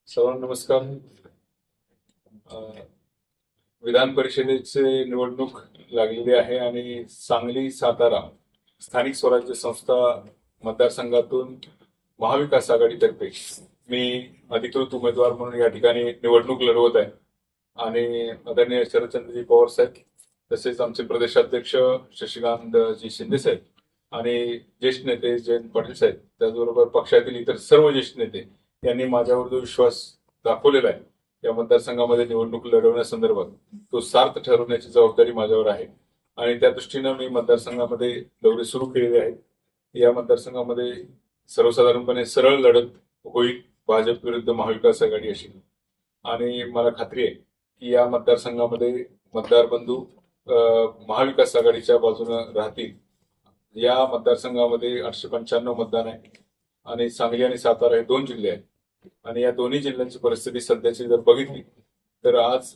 सर्वांना नमस्कार. अ, विधान परिषदेचे निवडणूक लागलेली आहे आणि सांगली सातारा स्थानिक स्वराज्य संस्था मतदारसंघातून महाविकास आघाडीतर्फे मी अधिकृत उमेदवार म्हणून या ठिकाणी निवडणूक लढवत आहे. आणि आदरणीय शरदचंद्रजी पवार साहेब, तसेच आमचे प्रदेशाध्यक्ष शशिकांतजी शिंदे साहेब आणि ज्येष्ठ नेते जयंत पाटील साहेब, त्याचबरोबर पक्षातील इतर सर्व ज्येष्ठ नेते यांनी माझ्यावर जो विश्वास दाखवलेला आहे या मतदारसंघामध्ये निवडणूक लढवण्यासंदर्भात, तो सार्थ ठरवण्याची जबाबदारी माझ्यावर आहे. आणि त्या दृष्टीनं मी मतदारसंघामध्ये दौरे सुरू केलेले आहेत. या मतदारसंघामध्ये सर्वसाधारणपणे सरळ लढत होईल, भाजप विरुद्ध महाविकास आघाडी अशी. आणि मला खात्री आहे की या मतदारसंघामध्ये मतदार बंधू महाविकास आघाडीच्या बाजूने राहतील. या मतदारसंघामध्ये 895 मतदान आहे आणि सांगली आणि सातारा हे 2 जिल्हे आहेत. आणि या दोन्ही जिल्ह्यांची परिस्थिती सध्याची जर बघितली तर आज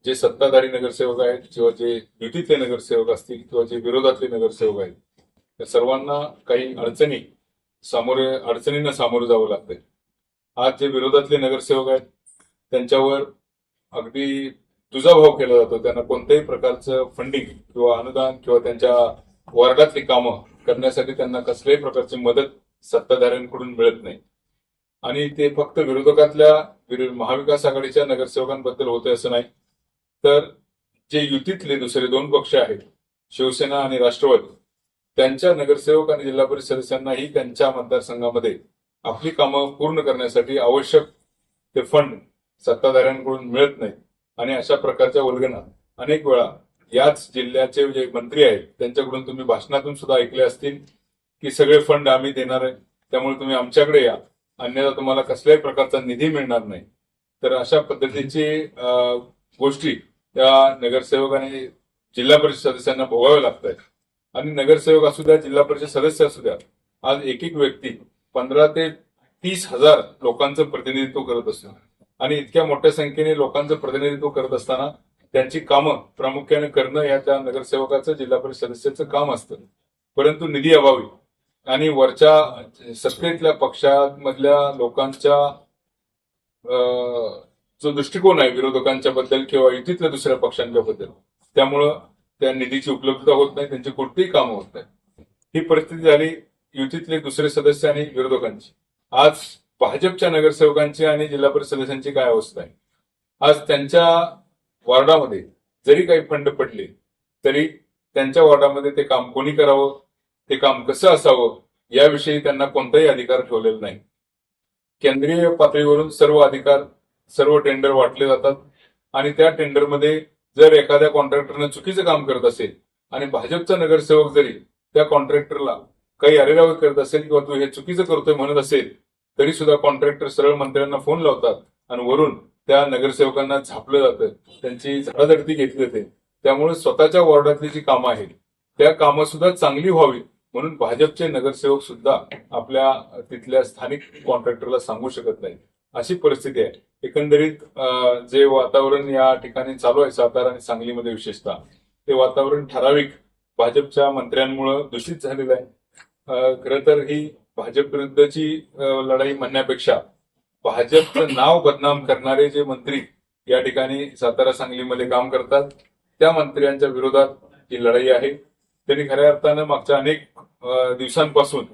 जे सत्ताधारी नगरसेवक आहेत किंवा जे युतीतले नगरसेवक असतील किंवा जे विरोधातले नगरसेवक आहेत, त्या सर्वांना काही अडचणींना सामोरं जावं लागतंय. आज जे विरोधातले नगरसेवक आहेत त्यांच्यावर अगदी दुजाभाव केला जातो. त्यांना कोणत्याही प्रकारचं फंडिंग किंवा अनुदान किंवा त्यांच्या वॉर्डातली कामं करण्यासाठी त्यांना कसल्याही प्रकारची मदत सत्ताधाऱ्यांकडून मिळत नाही. आणि ते फक्त विरोधकातल्या महाविकास आघाडीच्या नगरसेवकांबद्दल होते असं नाही, तर जे युतीतले दुसरे 2 पक्ष आहेत, शिवसेना आणि राष्ट्रवादी, त्यांच्या नगरसेवक आणि जिल्हा परिषद सदस्यांनाही त्यांच्या मतदारसंघामध्ये आपली कामं पूर्ण करण्यासाठी आवश्यक ते फंड सत्ताधाऱ्यांकडून मिळत नाही. आणि अशा प्रकारच्या वल्गना अनेक वेळा याच जिल्ह्याचे जे मंत्री आहेत त्यांच्याकडून तुम्ही भाषणातून सुद्धा ऐकले असतील की सगळे फंड आम्ही देणार आहे, त्यामुळे तुम्ही आमच्याकडे या, अन्यथा तुम्हाला कसल्याही प्रकारचा निधी मिळणार नाही. तर अशा पद्धतीची गोष्टी त्या नगरसेवक आणि जिल्हा परिषद सदस्यांना भोगाव्या लागत आहेत. आणि नगरसेवक असू द्या, जिल्हा परिषद सदस्य असू द्या, आज एक एक व्यक्ती 15 ते 30 हजार लोकांचं प्रतिनिधित्व करत असतो. आणि इतक्या मोठ्या संख्येने लोकांचं प्रतिनिधित्व करत असताना त्यांची कामं प्रामुख्याने करणं या त्या नगरसेवकाचं, जिल्हा परिषद सदस्याचं काम असतं. परंतु निधी अभावी आणि वरच्या सत्तेतल्या पक्षामधल्या लोकांच्या जो दृष्टिकोन आहे विरोधकांच्या बद्दल किंवा युतीतल्या दुसऱ्या पक्षांच्या बद्दल, त्यामुळं त्या निधीची उपलब्धता होत नाही, त्यांची कोणतीही कामं होत नाही. ही परिस्थिती झाली युतीतले दुसरे सदस्य आणि विरोधकांची. आज भाजपच्या नगरसेवकांची आणि जिल्हा परिषद सदस्यांची काय अवस्था आहे? आज त्यांच्या वॉर्डामध्ये जरी काही फंड पडले तरी त्यांच्या वॉर्डामध्ये ते काम कोणी करावं, ते काम कसं असावं, याविषयी त्यांना कोणताही अधिकार ठेवलेला नाही. केंद्रीय पातळीवरून सर्व अधिकार, सर्व टेंडर वाटले जातात. आणि त्या टेंडरमध्ये जर एखाद्या कॉन्ट्रॅक्टरनं चुकीचं काम करत असेल आणि भाजपचा नगरसेवक जरी त्या कॉन्ट्रॅक्टरला काही अरेरावी करत असेल किंवा तू हे चुकीचं करतोय म्हणत असेल, तरी सुद्धा कॉन्ट्रॅक्टर सरळ मंत्र्यांना फोन लावतात आणि वरून त्या नगरसेवकांना झापलं जातं, त्यांची झाडाझडती घेतली जाते. त्यामुळे स्वतःच्या वॉर्डातली जी कामं आहेत त्या कामं सुद्धा चांगली व्हावी म्हणून भाजपचे नगरसेवक सुद्धा आपल्या तिथल्या स्थानिक कॉन्ट्रॅक्टरला सांगू शकत नाही, अशी परिस्थिती आहे. एकंदरीत जे वातावरण या ठिकाणी चालू आहे सातारा आणि सांगलीमध्ये विशेषतः, ते वातावरण ठराविक भाजपच्या मंत्र्यांमुळे दूषित झालेलं आहे. खरं तर ही भाजप विरुद्धची लढाई म्हणण्यापेक्षा भाजपचं नाव बदनाम करणारे जे मंत्री या ठिकाणी सातारा सांगलीमध्ये काम करतात त्या मंत्र्यांच्या विरोधात ही लढाई आहे. त्यांनी खऱ्या अर्थानं मागच्या अनेक दिवसांपासून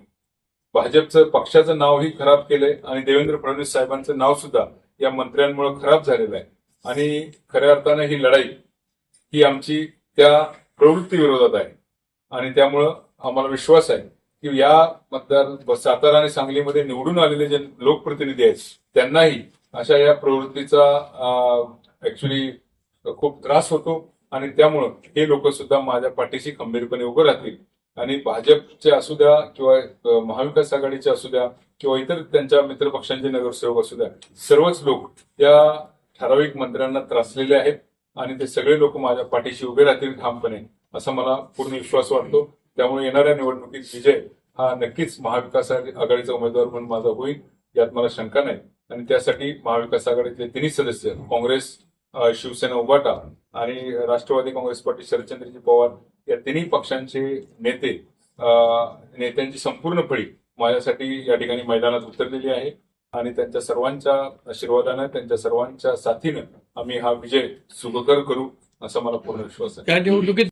भाजपचं पक्षाचं नावही खराब केलंय आणि देवेंद्र फडणवीस साहेबांचं नाव सुद्धा या मंत्र्यांमुळे खराब झालेलं आहे. आणि खऱ्या अर्थानं ही लढाई ही आमची त्या प्रवृत्ती विरोधात आहे. आणि त्यामुळं आम्हाला विश्वास आहे की या सातारा आणि सांगलीमध्ये निवडून आलेले जे लोकप्रतिनिधी आहेत त्यांनाही अशा या प्रवृत्तीचा ऍक्च्युली खूप त्रास होतो. आणि त्यामुळं हे लोक सुद्धा माझ्या पाठीशी खंबीरपणे उभं राहतील. आणि भाजपचे असू द्या किंवा महाविकास आघाडीचे असू द्या किंवा इतर त्यांच्या मित्रपक्षांचे नगरसेवक असू द्या, सर्वच लोक या ठराविक मंत्र्यांना त्रासलेले आहेत आणि ते सगळे लोक माझ्या पाठीशी उभे राहतील ठामपणे, असा मला पूर्ण विश्वास वाटतो. त्यामुळे येणाऱ्या निवडणुकीत विजय हा नक्कीच महाविकास आघाडीचा उमेदवार म्हणून माझा होईल, यात मला शंका नाही. आणि त्यासाठी महाविकास आघाडीतले 3 सदस्य, काँग्रेस, शिवसेना, उभाटा आणि राष्ट्रवादी काँग्रेस पार्टी शरदचंद्रजी पवार, या 3 पक्षांचे नेत्यांची संपूर्ण फळी माझ्यासाठी या ठिकाणी मैदानात उतरलेली आहे. आणि त्यांच्या सर्वांच्या आशीर्वादानं, त्यांच्या सर्वांच्या साथीनं आम्ही हा विजय सुखकर करू असा मला पूर्ण विश्वास आहे. त्या निवडणुकीत